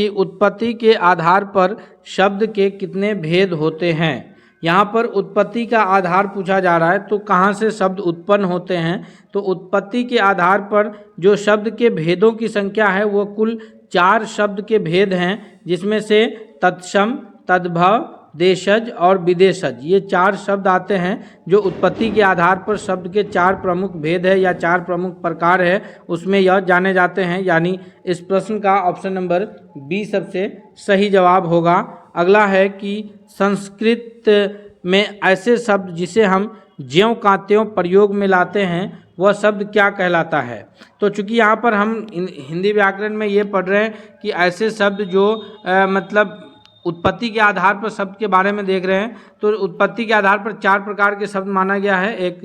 कि उत्पत्ति के आधार पर शब्द के कितने भेद होते हैं। यहाँ पर उत्पत्ति का आधार पूछा जा रहा है, तो कहाँ से शब्द उत्पन्न होते हैं। तो उत्पत्ति के आधार पर जो शब्द के भेदों की संख्या है वो कुल 4 शब्द के भेद हैं, जिसमें से तत्सम, तद्भव, देशज और विदेशज, ये 4 शब्द आते हैं जो उत्पत्ति के आधार पर शब्द के 4 प्रमुख भेद है या 4 प्रमुख प्रकार है, उसमें यह जाने जाते हैं। यानी इस प्रश्न का ऑप्शन नंबर बी सबसे सही जवाब होगा। अगला है कि संस्कृत में ऐसे शब्द जिसे हम ज्यों का त्यों प्रयोग में लाते हैं वह शब्द क्या कहलाता है। तो चूंकि यहाँ पर हम हिंदी व्याकरण में ये पढ़ रहे हैं कि ऐसे शब्द जो मतलब उत्पत्ति के आधार पर शब्द के बारे में देख रहे हैं, तो उत्पत्ति के आधार पर 4 प्रकार के शब्द माना गया है, एक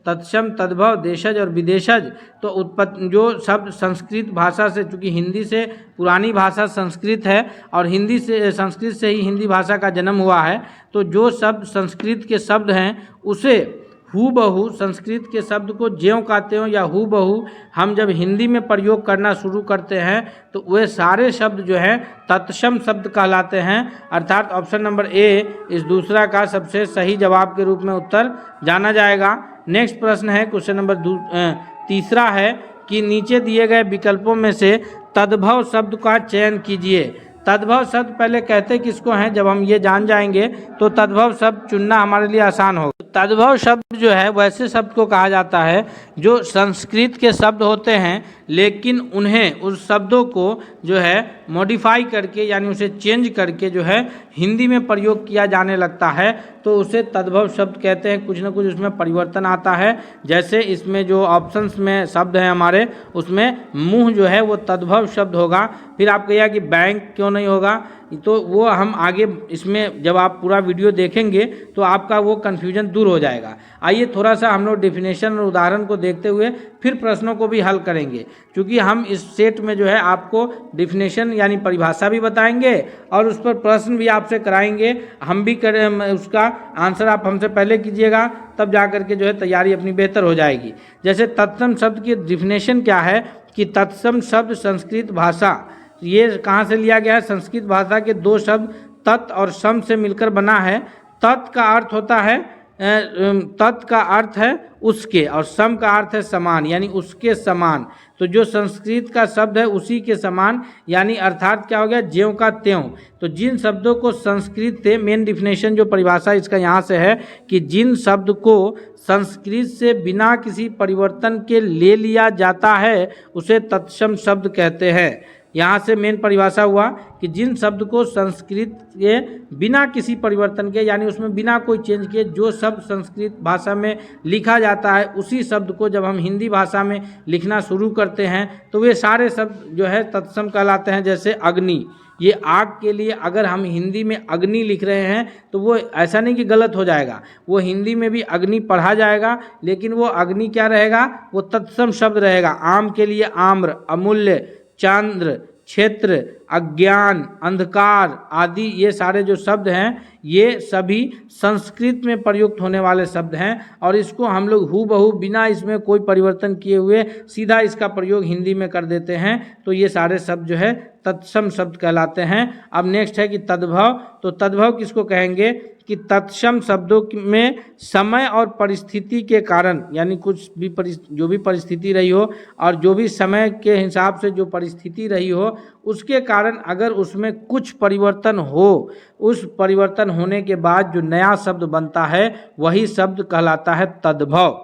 तत्सम, तद्भव, देशज और विदेशज। तो जो शब्द संस्कृत भाषा से, चूँकि हिंदी से पुरानी भाषा संस्कृत है और संस्कृत से ही हिंदी भाषा का जन्म हुआ है, तो जो शब्द संस्कृत के शब्द हैं उसे हूबहू संस्कृत के शब्द को ज्यों का त्यों या हूबहू हम जब हिंदी में प्रयोग करना शुरू करते हैं तो वे सारे शब्द जो हैं तत्सम शब्द कहलाते हैं। अर्थात ऑप्शन नंबर ए इस दूसरा का सबसे सही जवाब के रूप में उत्तर जाना जाएगा। नेक्स्ट प्रश्न है क्वेश्चन नंबर तीसरा है कि नीचे दिए गए विकल्पों में से तद्भव शब्द का चयन कीजिए। तद्भव शब्द पहले कहते किसको हैं, जब हम ये जान जाएंगे तो तद्भव शब्द चुनना हमारे लिए आसान होगा। तद्भव शब्द जो है वैसे शब्द को कहा जाता है जो संस्कृत के शब्द होते हैं, लेकिन उन्हें उस शब्दों को जो है मॉडिफाई करके यानी उसे चेंज करके जो है हिंदी में प्रयोग किया जाने लगता है, तो उसे तद्भव शब्द कहते हैं। कुछ ना कुछ उसमें परिवर्तन आता है, जैसे इसमें जो ऑप्शंस में शब्द हैं हमारे, उसमें मुँह जो है वो तद्भव शब्द होगा। फिर आप कहिएगा कि बैंक क्यों नहीं होगा, तो वो हम आगे इसमें जब आप पूरा वीडियो देखेंगे तो आपका वो कन्फ्यूजन दूर हो जाएगा। आइए थोड़ा सा हम लोग डेफिनेशन और उदाहरण को देखते हुए फिर प्रश्नों को भी हल करेंगे, क्योंकि हम इस सेट में जो है आपको डेफिनेशन यानी परिभाषा भी बताएंगे और उस पर प्रश्न भी आपसे कराएंगे। हम भी करें, उसका आंसर आप हमसे पहले कीजिएगा, तब जा करके जो है तैयारी अपनी बेहतर हो जाएगी। जैसे तत्सम शब्द की डेफिनेशन क्या है कि तत्सम शब्द संस्कृत भाषा, ये कहाँ से लिया गया है, संस्कृत भाषा के 2 शब्द तत् और सम से मिलकर बना है। तत् का अर्थ होता है तत् का अर्थ है उसके और सम का अर्थ है समान, यानी उसके समान। तो जो संस्कृत का शब्द है उसी के समान, यानी अर्थात क्या हो गया, ज्यों का त्यों। तो जिन शब्दों को संस्कृत से, मेन डिफिनेशन जो परिभाषा इसका यहाँ से है कि जिन शब्द को संस्कृत से बिना किसी परिवर्तन के ले लिया जाता है उसे तत्सम शब्द कहते हैं। यहाँ से मेन परिभाषा हुआ कि जिन शब्द को संस्कृत के बिना किसी परिवर्तन के यानी उसमें बिना कोई चेंज किए जो शब्द संस्कृत भाषा में लिखा जाता है, उसी शब्द को जब हम हिंदी भाषा में लिखना शुरू करते हैं तो वे सारे शब्द जो है तत्सम कहलाते हैं। जैसे अग्नि, ये आग के लिए अगर हम हिंदी में अग्नि लिख रहे हैं तो वो ऐसा नहीं कि गलत हो जाएगा, वो हिंदी में भी अग्नि पढ़ा जाएगा, लेकिन वो अग्नि क्या रहेगा, वो तत्सम शब्द रहेगा। आम के लिए आम्र, अमूल्य, चंद्र, क्षेत्र, अज्ञान, अंधकार आदि ये सारे जो शब्द हैं ये सभी संस्कृत में प्रयुक्त होने वाले शब्द हैं और इसको हम लोग हूबहू बिना इसमें कोई परिवर्तन किए हुए सीधा इसका प्रयोग हिंदी में कर देते हैं। तो ये सारे शब्द जो है तत्सम शब्द कहलाते हैं। अब नेक्स्ट है कि तद्भव। तो तद्भव किसको कहेंगे कि तत्सम शब्दों में समय और परिस्थिति के कारण, यानी कुछ भी जो भी परिस्थिति रही हो और जो भी समय के हिसाब से जो परिस्थिति रही हो उसके कारण अगर उसमें कुछ परिवर्तन हो, उस परिवर्तन होने के बाद जो नया शब्द बनता है वही शब्द कहलाता है तद्भव।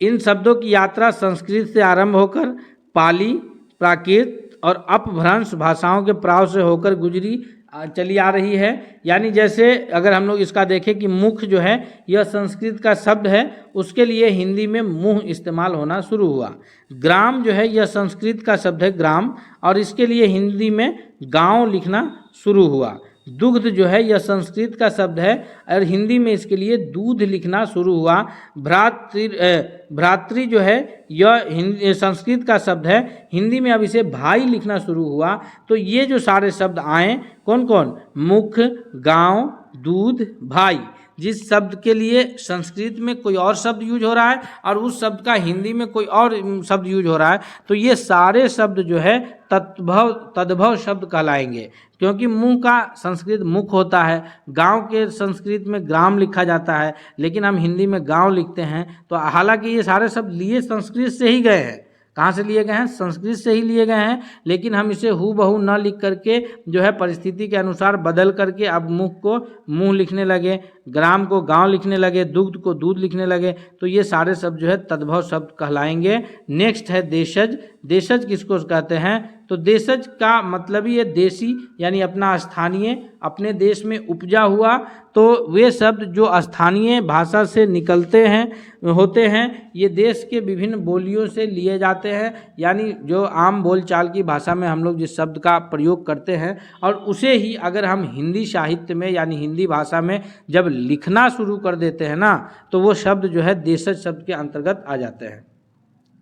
इन शब्दों की यात्रा संस्कृत से आरंभ होकर पाली, प्राकृत और अपभ्रंश भाषाओं के प्रभाव से होकर गुजरी चली आ रही है। यानी जैसे अगर हम लोग इसका देखें कि मुख जो है यह संस्कृत का शब्द है, उसके लिए हिंदी में मुंह इस्तेमाल होना शुरू हुआ। ग्राम जो है यह संस्कृत का शब्द है ग्राम, और इसके लिए हिंदी में गांव लिखना शुरू हुआ। दुग्ध जो है यह संस्कृत का शब्द है और हिंदी में इसके लिए दूध लिखना शुरू हुआ। भ्रातृ जो है यह संस्कृत का शब्द है, हिंदी में अब इसे भाई लिखना शुरू हुआ। तो ये जो सारे शब्द आए कौन कौन, मुख, गांव, दूध, भाई, जिस शब्द के लिए संस्कृत में कोई और शब्द यूज हो रहा है और उस शब्द का हिंदी में कोई और शब्द यूज हो रहा है, तो ये सारे शब्द जो है तद्भव शब्द कहलाएंगे। क्योंकि मुंह का संस्कृत मुख होता है, गांव के संस्कृत में ग्राम लिखा जाता है, लेकिन हम हिंदी में गांव लिखते हैं। तो हालांकि ये सारे शब्द लिए संस्कृत से ही गए हैं। कहाँ से लिए गए हैं? संस्कृत से ही लिए गए हैं, लेकिन हम इसे हूबहू न लिख करके जो है परिस्थिति के अनुसार बदल करके अब मुख को मुंह लिखने लगे, ग्राम को गांव लिखने लगे, दुग्ध को दूध लिखने लगे। तो ये सारे शब्द जो है तद्भव शब्द कहलाएंगे। नेक्स्ट है देशज। देशज किसको कहते हैं? तो देशज का मतलब ही है देशी, यानी अपना स्थानीय, अपने देश में उपजा हुआ। तो वे शब्द जो स्थानीय भाषा से निकलते हैं होते हैं, ये देश के विभिन्न बोलियों से लिए जाते हैं, यानी जो आम बोलचाल की भाषा में हम लोग जिस शब्द का प्रयोग करते हैं, और उसे ही अगर हम हिंदी साहित्य में यानी हिंदी भाषा में जब लिखना शुरू कर देते हैं ना, तो वो शब्द जो है देशज शब्द के अंतर्गत आ जाते हैं।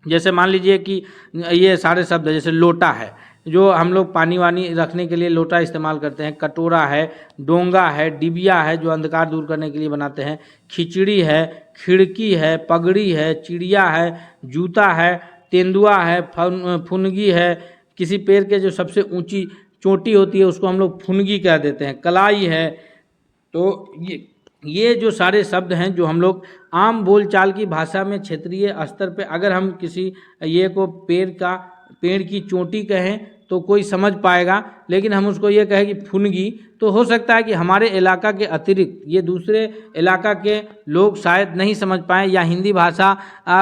जैसे मान लीजिए कि ये सारे शब्द जैसे लोटा है, जो हम लोग पानी वानी रखने के लिए लोटा इस्तेमाल करते हैं, कटोरा है, डोंगा है, डिबिया है जो अंधकार दूर करने के लिए बनाते हैं, खिचड़ी है, खिड़की है, पगड़ी है, चिड़िया है, जूता है, तेंदुआ है, फुनगी है, किसी पेड़ के जो सबसे ऊंची चोटी होती है उसको हम लोग फुनगी कह देते हैं, कलाई है। तो ये जो सारे शब्द हैं जो हम लोग आम बोलचाल की भाषा में क्षेत्रीय स्तर पे अगर हम किसी ये को पेड़ की चोटी कहें तो कोई समझ पाएगा, लेकिन हम उसको ये कहें कि फुनगी, तो हो सकता है कि हमारे इलाका के अतिरिक्त ये दूसरे इलाका के लोग शायद नहीं समझ पाएँ, या हिंदी भाषा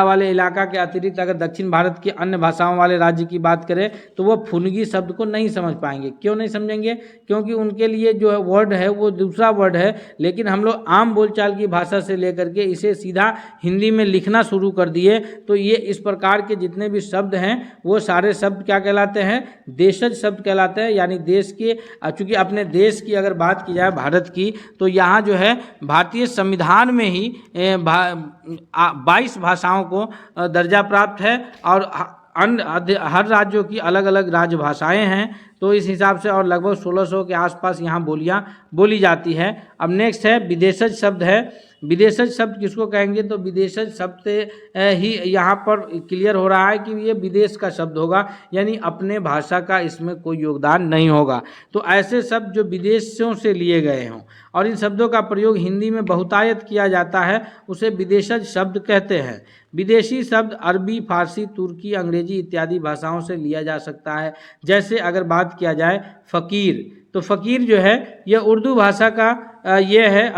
वाले इलाका के अतिरिक्त अगर दक्षिण भारत की अन्य भाषाओं वाले राज्य की बात करें तो वो फुनगी शब्द को नहीं समझ पाएंगे। क्यों नहीं समझेंगे? क्योंकि उनके लिए जो है वर्ड है वो दूसरा वर्ड है, लेकिन हम लोग आम बोलचाल की भाषा से लेकर के इसे सीधा हिंदी में लिखना शुरू कर दिए। तो ये इस प्रकार के जितने भी शब्द हैं वो सारे शब्द क्या कहलाते हैं? देशज शब्द कहलाते हैं। यानी देश के, चूँकि अपने देश की अगर बात की जाए भारत की, तो यहाँ जो है भारतीय संविधान में ही 22 भाषाओं को दर्जा प्राप्त है, और हर राज्यों की अलग अलग राजभाषाएं हैं। तो इस हिसाब से और लगभग 1600 के आसपास यहाँ बोलियाँ बोली जाती है। अब नेक्स्ट है विदेशज शब्द है। विदेशज शब्द किसको कहेंगे? तो विदेशज शब्द से ही यहाँ पर क्लियर हो रहा है कि ये विदेश का शब्द होगा, यानी अपने भाषा का इसमें कोई योगदान नहीं होगा। तो ऐसे शब्द जो विदेशों से लिए गए हों और इन शब्दों का प्रयोग हिंदी में बहुतायत किया जाता है, उसे विदेशज शब्द कहते हैं। विदेशी शब्द अरबी, फारसी, तुर्की, अंग्रेजी इत्यादि भाषाओं से लिया जा सकता है। जैसे अगर बात किया जाए फ़कीर, तो फ़कीर जो है यह उर्दू भाषा का ये है,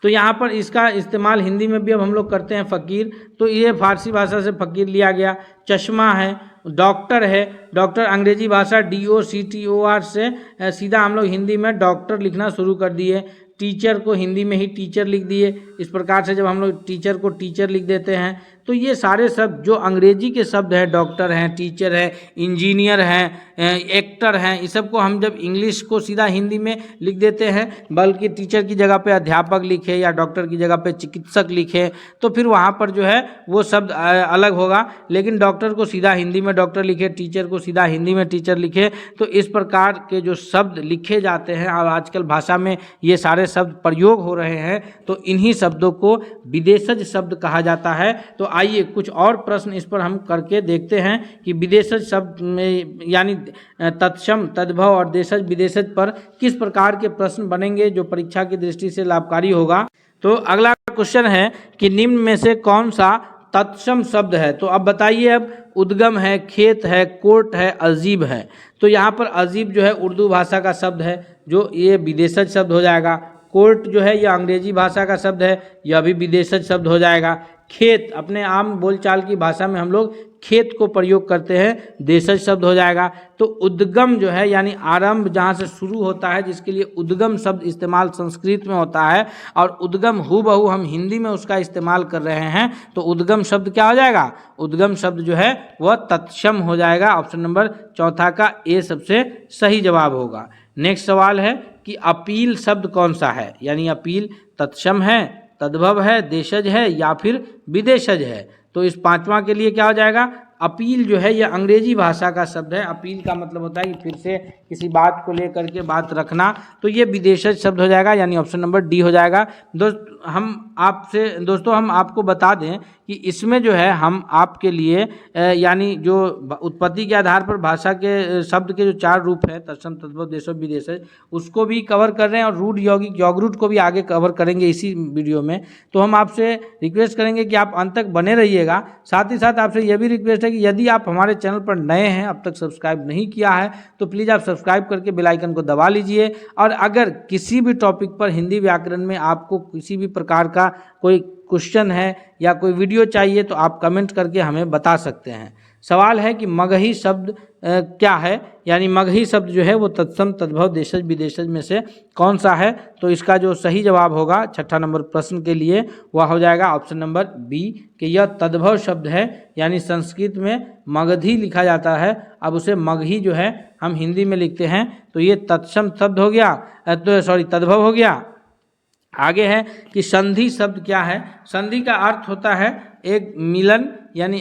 तो यहाँ पर इसका इस्तेमाल हिंदी में भी अब हम लोग करते हैं फ़कीर, तो ये फारसी भाषा से फ़कीर लिया गया। चश्मा है, डॉक्टर है, डॉक्टर अंग्रेजी भाषा DOCTOR से सीधा हम लोग हिंदी में डॉक्टर लिखना शुरू कर दिए। टीचर को हिंदी में ही टीचर लिख दिए। इस प्रकार से जब हम लोग टीचर को टीचर लिख देते हैं, तो ये सारे शब्द जो अंग्रेजी के शब्द हैं, डॉक्टर हैं, टीचर है, इंजीनियर हैं, एक्टर हैं, इस सब को हम जब इंग्लिश को सीधा हिंदी में लिख देते हैं, बल्कि टीचर की जगह पे अध्यापक लिखे या डॉक्टर की जगह पे चिकित्सक लिखे, तो फिर वहाँ पर जो है वो शब्द अलग होगा। लेकिन डॉक्टर को सीधा हिंदी में डॉक्टर लिखे, टीचर को सीधा हिंदी में टीचर लिखे, तो इस प्रकार के जो शब्द लिखे जाते हैं और आजकल भाषा में ये सारे शब्द प्रयोग हो रहे हैं, तो इन्हीं शब्दों को विदेशज शब्द कहा जाता है। तो आइए कुछ और प्रश्न इस पर हम करके देखते हैं कि विदेशज शब्द में यानी तत्सम, तद्भव और देशज विदेशज पर किस प्रकार के प्रश्न बनेंगे जो परीक्षा की दृष्टि से लाभकारी होगा। तो अगला क्वेश्चन है कि निम्न में से कौन सा तत्सम शब्द है? तो अब बताइए, अब उद्गम है, खेत है, कोर्ट है, अजीब है। तो यहाँ पर अजीब जो है उर्दू भाषा का शब्द है, जो ये विदेशज शब्द हो जाएगा। कोर्ट जो है यह अंग्रेजी भाषा का शब्द है, यह भी विदेशज शब्द हो जाएगा। खेत अपने आम बोलचाल की भाषा में हम लोग खेत को प्रयोग करते हैं, देशज शब्द हो जाएगा। तो उद्गम जो है यानी आरंभ जहाँ से शुरू होता है, जिसके लिए उद्गम शब्द इस्तेमाल संस्कृत में होता है, और उद्गम हूबहू हम हिंदी में उसका इस्तेमाल कर रहे हैं, तो उद्गम शब्द क्या हो जाएगा? उद्गम शब्द जो है वह तत्सम हो जाएगा। ऑप्शन नंबर चौथा का ए सबसे सही जवाब होगा। नेक्स्ट सवाल है कि अपील शब्द कौन सा है? यानी अपील तत्सम है, तद्भव है, देशज है या फिर विदेशज है? तो इस पांचवा के लिए क्या हो जाएगा? अपील जो है यह अंग्रेजी भाषा का शब्द है। अपील का मतलब होता है कि फिर से किसी बात को लेकर के बात रखना, तो ये विदेशज शब्द हो जाएगा, यानी ऑप्शन नंबर डी हो जाएगा। दोस्तों हम आपको बता दें कि इसमें जो है हम आपके लिए यानी जो उत्पत्ति के आधार पर भाषा के शब्द के जो 4 रूप हैं, तत्सम, तद्भव, देशज, विदेशज, उसको भी कवर कर रहे हैं और रूढ़, यौगिक, यौगरूट को भी आगे कवर करेंगे इसी वीडियो में। तो हम आपसे रिक्वेस्ट करेंगे कि आप अंत तक बने रहिएगा। साथ ही साथ आपसे यह भी रिक्वेस्ट है कि यदि आप हमारे चैनल पर नए हैं, अब तक सब्सक्राइब नहीं किया है, तो प्लीज़ आप सब्सक्राइब करके बेल आइकन को दबा लीजिए। और अगर किसी भी टॉपिक पर हिंदी व्याकरण में आपको किसी भी प्रकार का कोई क्वेश्चन है या कोई वीडियो चाहिए तो आप कमेंट करके हमें बता सकते हैं। सवाल है कि मगही शब्द क्या है, यानी मगही शब्द जो है वो तत्सम, तद्भव, देशज, विदेशज में से कौन सा है? तो इसका जो सही जवाब होगा 6ठा नंबर प्रश्न के लिए वह हो जाएगा ऑप्शन नंबर बी, कि यह तद्भव शब्द है, यानी संस्कृत में मगधी लिखा जाता है, अब उसे मगही जो है हम हिंदी में लिखते हैं, तो ये तत्सम शब्द हो गया, तद्भव हो गया। आगे है कि संधि शब्द क्या है? संधि का अर्थ होता है एक मिलन, यानी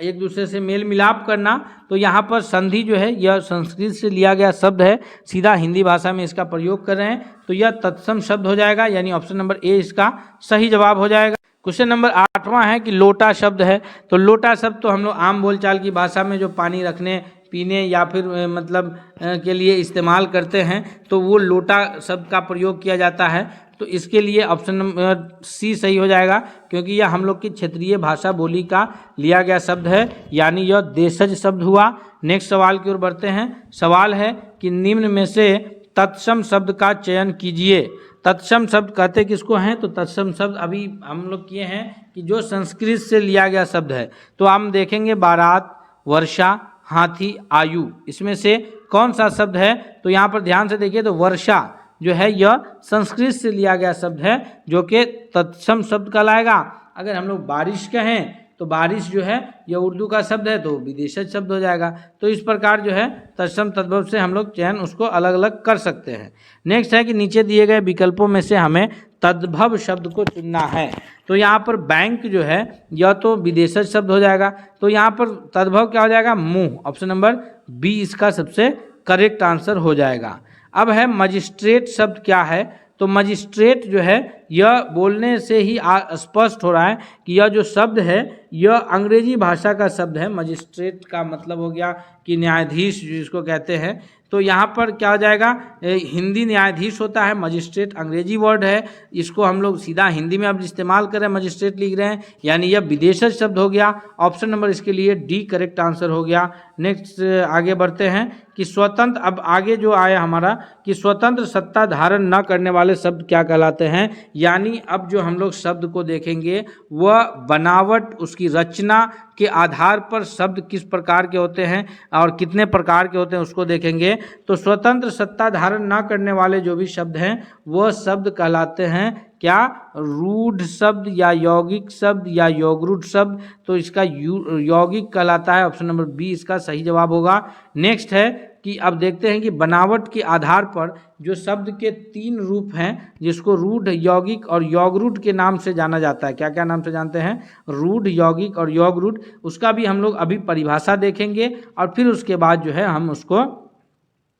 एक दूसरे से मेल मिलाप करना। तो यहाँ पर संधि जो है यह संस्कृत से लिया गया शब्द है, सीधा हिंदी भाषा में इसका प्रयोग कर रहे हैं, तो यह तत्सम शब्द हो जाएगा, यानी ऑप्शन नंबर ए इसका सही जवाब हो जाएगा। क्वेश्चन नंबर 8वां है कि लोटा शब्द है। तो लोटा शब्द तो हम लोग आम बोलचाल की भाषा में जो पानी रखने, पीने या फिर मतलब के लिए इस्तेमाल करते हैं, तो वो लोटा शब्द का प्रयोग किया जाता है। तो इसके लिए ऑप्शन नंबर सी सही हो जाएगा, क्योंकि यह हम लोग की क्षेत्रीय भाषा बोली का लिया गया शब्द है, यानी यह देशज शब्द हुआ। नेक्स्ट सवाल की ओर बढ़ते हैं। सवाल है कि निम्न में से तत्सम शब्द का चयन कीजिए। तत्सम शब्द कहते किसको हैं? तो तत्सम शब्द अभी हम लोग किए हैं कि जो संस्कृत से लिया गया शब्द है। तो हम देखेंगे बारात, वर्षा, हाथी, आयु, इसमें से कौन सा शब्द है? तो यहाँ पर ध्यान से देखिए, तो वर्षा जो है यह संस्कृत से लिया गया शब्द है, जो कि तत्सम शब्द कहलाएगा। अगर हम लोग बारिश कहें तो बारिश जो है यह उर्दू का शब्द है, तो विदेशज शब्द हो जाएगा। तो इस प्रकार जो है तत्सम, तद्भव से हम लोग चयन उसको अलग अलग कर सकते हैं। नेक्स्ट है कि नीचे दिए गए विकल्पों में से हमें तद्भव शब्द को चुनना है। तो यहाँ पर बैंक जो है यह तो विदेशज शब्द हो जाएगा, तो यहाँ पर तद्भव क्या हो जाएगा? मुंह, ऑप्शन नंबर बी इसका सबसे करेक्ट आंसर हो जाएगा। अब है मजिस्ट्रेट शब्द क्या है? तो मजिस्ट्रेट जो है यह बोलने से ही स्पष्ट हो रहा है कि यह जो शब्द है यह अंग्रेजी भाषा का शब्द है। मजिस्ट्रेट का मतलब हो गया कि न्यायाधीश जिसको कहते हैं। तो यहाँ पर क्या हो जाएगा? हिंदी न्यायाधीश होता है, मजिस्ट्रेट अंग्रेजी वर्ड है, इसको हम लोग सीधा हिंदी में अब इस्तेमाल कर रहे हैं, मजिस्ट्रेट लिख रहे हैं, यानी यह विदेशज शब्द हो गया। ऑप्शन नंबर इसके लिए डी करेक्ट आंसर हो गया। नेक्स्ट आगे बढ़ते हैं कि स्वतंत्र, अब आगे जो आया हमारा कि स्वतंत्र सत्ता धारण न करने वाले शब्द क्या कहलाते हैं, यानी अब जो हम लोग शब्द को देखेंगे वह बनावट, उसकी रचना के आधार पर शब्द किस प्रकार के होते हैं और कितने प्रकार के होते हैं उसको देखेंगे। तो स्वतंत्र सत्ता धारण न करने वाले जो भी शब्द हैं वह शब्द कहलाते हैं क्या? रूढ़ शब्द या यौगिक शब्द या यौगरूट शब्द। तो इसका यौगिक कहलाता है, ऑप्शन नंबर बी इसका सही जवाब होगा। नेक्स्ट है कि अब देखते हैं कि बनावट के आधार पर जो शब्द के 3 रूप हैं जिसको रूढ़, यौगिक और यौगरूट के नाम से जाना जाता है। क्या क्या नाम से जानते हैं? रूढ़, यौगिक और यौगरूट। उसका भी हम लोग अभी परिभाषा देखेंगे और फिर उसके बाद जो है हम उसको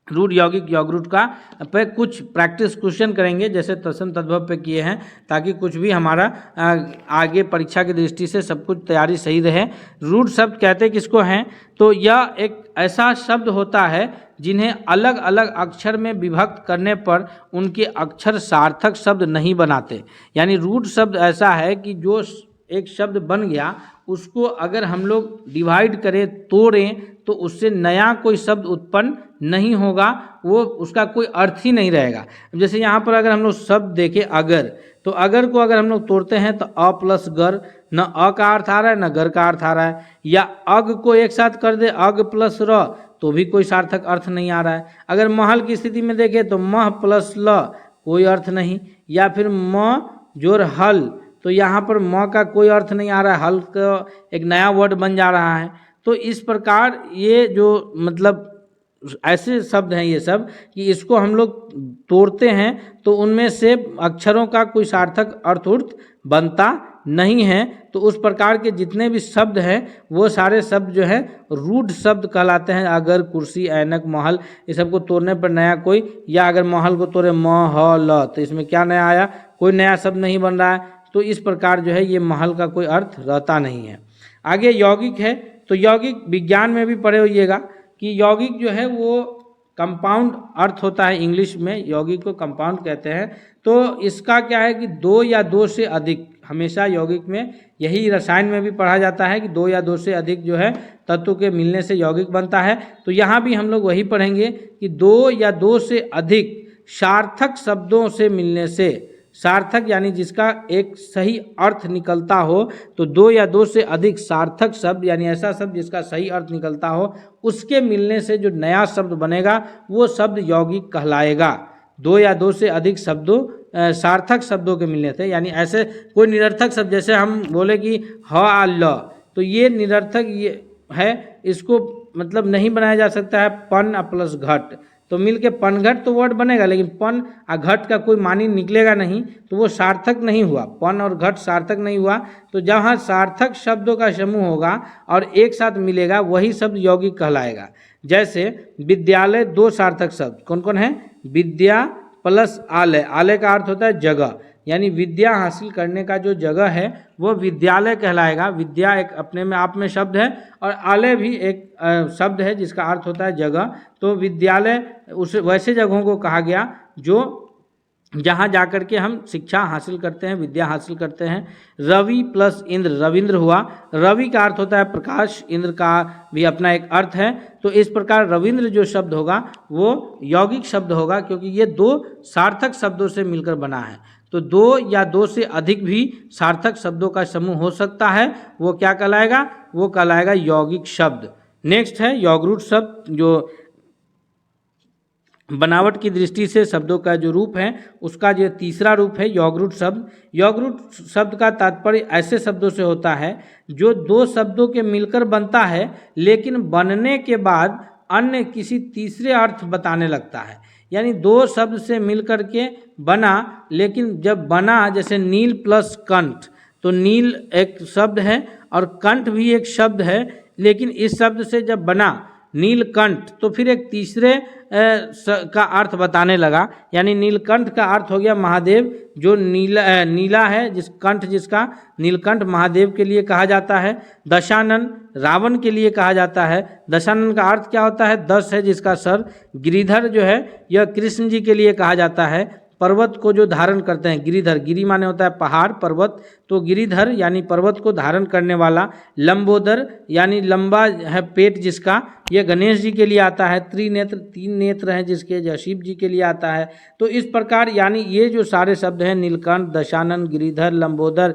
रूढ़, यौगिक, यौगरूट का पे कुछ प्रैक्टिस क्वेश्चन करेंगे, जैसे तत्सम, तद्भव पे किए हैं, ताकि कुछ भी हमारा आगे परीक्षा की दृष्टि से सब कुछ तैयारी सही रहे। रूढ़ शब्द कहते किसको हैं? तो यह एक ऐसा शब्द होता है जिन्हें अलग अलग अक्षर में विभक्त करने पर उनके अक्षर सार्थक शब्द नहीं बनाते। यानी रूढ़ शब्द ऐसा है कि जो एक शब्द बन गया उसको अगर हम लोग डिवाइड करें, तोड़ें, तो उससे नया कोई शब्द उत्पन्न नहीं होगा, वो उसका कोई अर्थ ही नहीं रहेगा। जैसे यहाँ पर अगर हम लोग शब्द देखें अगर, तो अगर को अगर हम लोग तोड़ते हैं तो अ प्लस गर, न अ का अर्थ आ रहा है न गर का अर्थ आ रहा है। या अग को एक साथ कर दे अग प्लस र, तो भी कोई सार्थक अर्थ नहीं आ रहा है। अगर महल की स्थिति में देखें तो मह प्लस ल, कोई अर्थ नहीं। या फिर म जोर हल, तो यहाँ पर म का कोई अर्थ नहीं आ रहा है, हल का एक नया वर्ड बन जा रहा है। तो इस प्रकार ये जो मतलब ऐसे शब्द हैं ये सब कि इसको हम लोग तोड़ते हैं तो उनमें से अक्षरों का कोई सार्थक अर्थ बनता नहीं है तो उस प्रकार के जितने भी शब्द हैं वो सारे शब्द जो है रूढ़ शब्द कहलाते हैं। अगर, कुर्सी, ऐनक, महल, ये सबको तोड़ने पर नया कोई, या अगर महल को तोड़े महल, तो इसमें क्या नया आया, कोई नया शब्द नहीं बन रहा है। तो इस प्रकार जो है ये महल का कोई अर्थ रहता नहीं है। आगे यौगिक है, तो यौगिक विज्ञान में भी पढ़े होइएगा कि यौगिक जो है वो कंपाउंड अर्थ होता है। इंग्लिश में यौगिक को कंपाउंड कहते हैं। तो इसका क्या है कि दो या दो से अधिक, हमेशा यौगिक में यही रसायन में भी पढ़ा जाता है कि दो या दो से अधिक जो है तत्व के मिलने से यौगिक बनता है। तो यहाँ भी हम लोग वही पढ़ेंगे कि दो या दो से अधिक सार्थक शब्दों से मिलने से, सार्थक यानी जिसका एक सही अर्थ निकलता हो, तो दो या दो से अधिक सार्थक शब्द यानी ऐसा शब्द जिसका सही अर्थ निकलता हो, उसके मिलने से जो नया शब्द बनेगा वो शब्द यौगिक कहलाएगा। दो या दो से अधिक शब्दों सार्थक शब्दों के मिलने से, यानी ऐसे कोई निरर्थक शब्द, जैसे हम बोले कि ह आ ल, तो ये निरर्थक ये है, इसको मतलब नहीं बनाया जा सकता है पन प्लस घट, तो मिलके पनघट तो वर्ड बनेगा, लेकिन पन और घट का कोई मानी निकलेगा नहीं, तो वो सार्थक नहीं हुआ। पन और घट सार्थक नहीं हुआ। तो जहाँ सार्थक शब्दों का समूह होगा और एक साथ मिलेगा वही शब्द यौगिक कहलाएगा। जैसे विद्यालय, दो सार्थक शब्द कौन कौन है, विद्या प्लस आलय, आलय का अर्थ होता है जगह, यानी विद्या हासिल करने का जो जगह है वो विद्यालय कहलाएगा। विद्या एक अपने में आप में शब्द है और आलय भी एक शब्द है जिसका अर्थ होता है जगह। तो विद्यालय उस वैसे जगहों को कहा गया जो जहाँ जाकर के हम शिक्षा हासिल करते हैं, विद्या हासिल करते हैं। रवि प्लस इंद्र, रविंद्र हुआ। रवि का अर्थ होता है प्रकाश, इंद्र का भी अपना एक अर्थ है। तो इस प्रकार रविंद्र जो शब्द होगा वो यौगिक शब्द होगा, क्योंकि ये दो सार्थक शब्दों से मिलकर बना है। तो दो या दो से अधिक भी सार्थक शब्दों का समूह हो सकता है, वो क्या कहलाएगा, वो कहलाएगा यौगिक शब्द। नेक्स्ट है यौगरूट शब्द, जो बनावट की दृष्टि से शब्दों का जो रूप है उसका जो तीसरा रूप है यौगरूट शब्द। यौगरूट शब्द का तात्पर्य ऐसे शब्दों से होता है जो दो शब्दों के मिलकर बनता है, लेकिन बनने के बाद अन्य किसी तीसरे अर्थ बताने लगता है। यानी दो शब्द से मिलकर के बना, लेकिन जब बना, जैसे नील प्लस कंठ, तो नील एक शब्द है और कंठ भी एक शब्द है, लेकिन इस शब्द से जब बना नीलकंठ तो फिर एक तीसरे का अर्थ बताने लगा। यानी नीलकंठ का अर्थ हो गया महादेव, जो नीला है, जिस कंठ जिसका, नीलकंठ महादेव के लिए कहा जाता है। दशानन रावण के लिए कहा जाता है। दशानन का अर्थ क्या होता है, 10 है जिसका सर। गिरिधर जो है यह कृष्ण जी के लिए कहा जाता है। पर्वत को जो धारण करते हैं, गिरिधर, गिरि माने होता है पहाड़, पर्वत, तो गिरिधर यानी पर्वत को धारण करने वाला। लंबोदर यानी लंबा है पेट जिसका, यह गणेश जी के लिए आता है। त्रिनेत्र, 3 नेत्र हैं जिसके, जो शिव जी के लिए आता है। तो इस प्रकार यानी ये जो सारे शब्द हैं, नीलकंठ, दशानन, गिरिधर, लंबोदर,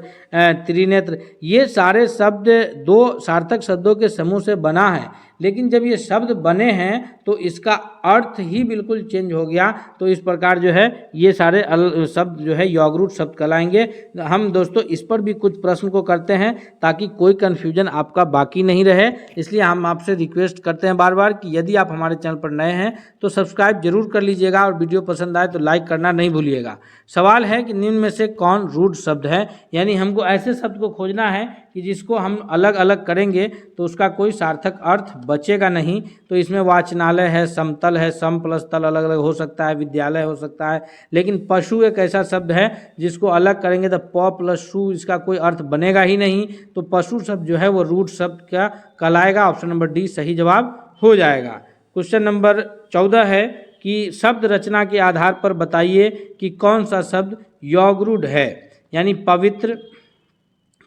त्रिनेत्र, ये सारे शब्द दो सार्थक शब्दों के समूह से बना है। लेकिन जब ये शब्द बने हैं तो इसका अर्थ ही बिल्कुल चेंज हो गया। तो इस प्रकार जो है ये सारे शब्द जो है यौगरूट शब्द कहलाएंगे। हम दोस्तों इस पर भी कुछ प्रश्न को करते हैं ताकि कोई कन्फ्यूजन आपका बाकी नहीं रहे, इसलिए हम आपसे रिक्वेस्ट करते हैं बार बार कि यदि आप हमारे चैनल पर नए हैं तो सब्सक्राइब जरूर कर लीजिएगा और वीडियो पसंद आए तो लाइक करना नहीं भूलिएगा। सवाल है कि निम्न में से कौन रूढ़ शब्द है, यानी हमको ऐसे शब्द को खोजना है कि जिसको हम अलग अलग करेंगे तो उसका कोई सार्थक अर्थ बचेगा नहीं। तो इसमें वाचनालय है, समतल है, सम प्लस तल अलग अलग हो सकता है, विद्यालय हो सकता है। लेकिन पशु एक ऐसा शब्द है जिसको अलग करेंगे तो प प्लस शु, इसका कोई अर्थ बनेगा ही नहीं। तो पशु शब्द जो है वो रूढ़ शब्द क्या कहलाएगा, ऑप्शन नंबर डी सही जवाब हो जाएगा। क्वेश्चन नंबर 14 है कि शब्द रचना के आधार पर बताइए कि कौन सा शब्द यौगरूढ़ है, यानी पवित्र,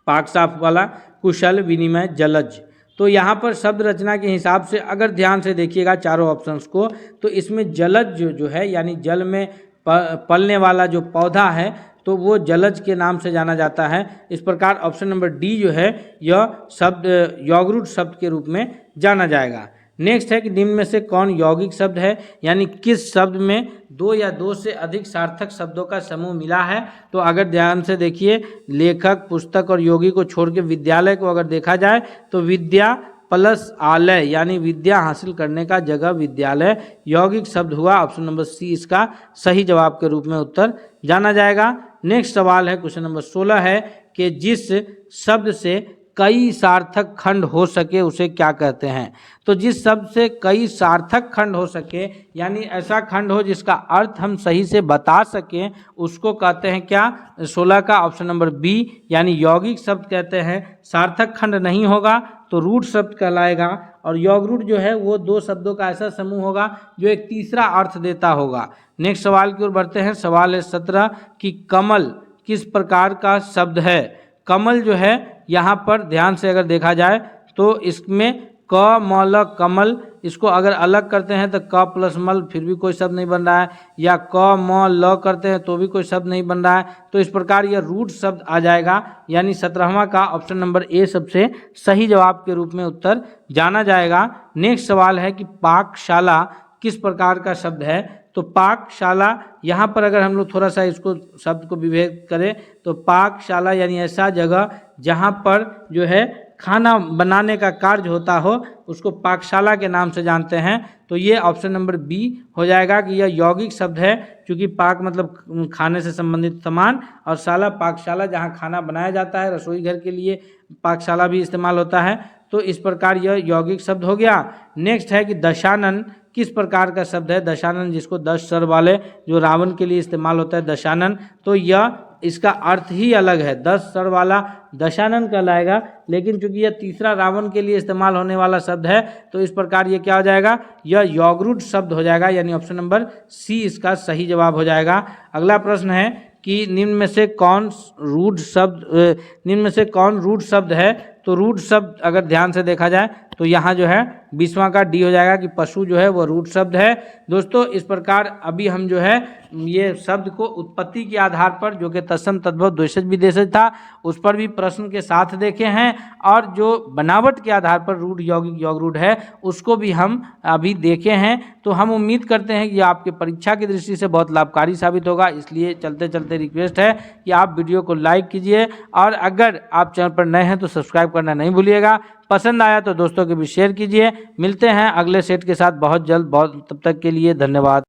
पाक साफ वाला, कुशल, विनिमय, जलज। तो यहाँ पर शब्द रचना के हिसाब से अगर ध्यान से देखिएगा चारों ऑप्शंस को, तो इसमें जलज जो है यानी जल में पलने वाला जो पौधा है तो वो जलज के नाम से जाना जाता है। इस प्रकार ऑप्शन नंबर डी जो है यह शब्द यौगरूढ़ शब्द के रूप में जाना जाएगा। नेक्स्ट है कि निम्न में से कौन यौगिक शब्द है, यानी किस शब्द में दो या दो से अधिक सार्थक शब्दों का समूह मिला है। तो अगर ध्यान से देखिए, लेखक, पुस्तक और योगी को छोड़ के विद्यालय को अगर देखा जाए तो विद्या प्लस आलय यानी विद्या हासिल करने का जगह विद्यालय यौगिक शब्द हुआ। ऑप्शन नंबर सी इसका सही जवाब के रूप में उत्तर जाना जाएगा। नेक्स्ट सवाल है क्वेश्चन नंबर 16 है कि जिस शब्द से कई सार्थक खंड हो सके उसे क्या कहते हैं। तो जिस शब्द से कई सार्थक खंड हो सके यानी ऐसा खंड हो जिसका अर्थ हम सही से बता सकें उसको कहते हैं क्या, 16 का ऑप्शन नंबर बी यानी यौगिक शब्द कहते हैं। सार्थक खंड नहीं होगा तो रूढ़ शब्द कहलाएगा, और यौगरूढ़ जो है वो दो शब्दों का ऐसा समूह होगा जो एक तीसरा अर्थ देता होगा। नेक्स्ट सवाल की ओर बढ़ते हैं। सवाल है 17 कि कमल किस प्रकार का शब्द है। कमल जो है यहाँ पर ध्यान से अगर देखा जाए तो इसमें क म ल कमल, इसको अगर अलग करते हैं तो क प्लस मल फिर भी कोई शब्द नहीं बन रहा है, या क म ल करते हैं तो भी कोई शब्द नहीं बन रहा है। तो इस प्रकार यह रूट शब्द आ जाएगा, यानी 17वां का ऑप्शन नंबर ए सबसे सही जवाब के रूप में उत्तर जाना जाएगा। नेक्स्ट सवाल है कि पाकशाला किस प्रकार का शब्द है। तो पाकशाला यहाँ पर अगर हम लोग थोड़ा सा इसको शब्द को विभेद करें तो पाकशाला यानी ऐसा जगह जहाँ पर जो है खाना बनाने का कार्य होता हो उसको पाकशाला के नाम से जानते हैं। तो ये ऑप्शन नंबर बी हो जाएगा कि यह यौगिक शब्द है, क्योंकि पाक मतलब खाने से संबंधित सामान और शाला पाकशाला जहाँ खाना बनाया जाता है, रसोई घर के लिए पाकशाला भी इस्तेमाल होता है। तो इस प्रकार यह यौगिक शब्द हो गया। नेक्स्ट है कि दशानन किस प्रकार का शब्द है। दशानन जिसको 10 सर वाले जो रावण के लिए इस्तेमाल होता है दशानन, तो यह इसका अर्थ ही अलग है। 10 सर वाला दशानन कहलाएगा, लेकिन चूंकि यह तीसरा रावण के लिए इस्तेमाल होने वाला शब्द है तो इस प्रकार ये क्या हो जाएगा, यह यौगरूढ़ शब्द हो जाएगा, यानी ऑप्शन नंबर सी इसका सही जवाब हो जाएगा। अगला प्रश्न है कि निम्न में से कौन रूढ़ शब्द है। तो रूढ़ शब्द अगर ध्यान से देखा जाए तो यहाँ जो है 20वां का डी हो जाएगा कि पशु जो है वो रूढ़ शब्द है। दोस्तों इस प्रकार अभी हम जो है ये शब्द को उत्पत्ति के आधार पर, जो कि तत्सम तद्भव द्वेषज विदेशज था, उस पर भी प्रश्न के साथ देखे हैं, और जो बनावट के आधार पर रूढ़ यौगिक यौगरूढ़ है उसको भी हम अभी देखे हैं। तो हम उम्मीद करते हैं कि आपके परीक्षा की दृष्टि से बहुत लाभकारी साबित होगा। इसलिए चलते चलते रिक्वेस्ट है कि आप वीडियो को लाइक कीजिए, और अगर आप चैनल पर नए हैं तो सब्सक्राइब करना नहीं भूलिएगा। पसंद आया तो दोस्तों के भी शेयर कीजिए। मिलते हैं अगले सेट के साथ बहुत जल्द। तब तक के लिए धन्यवाद।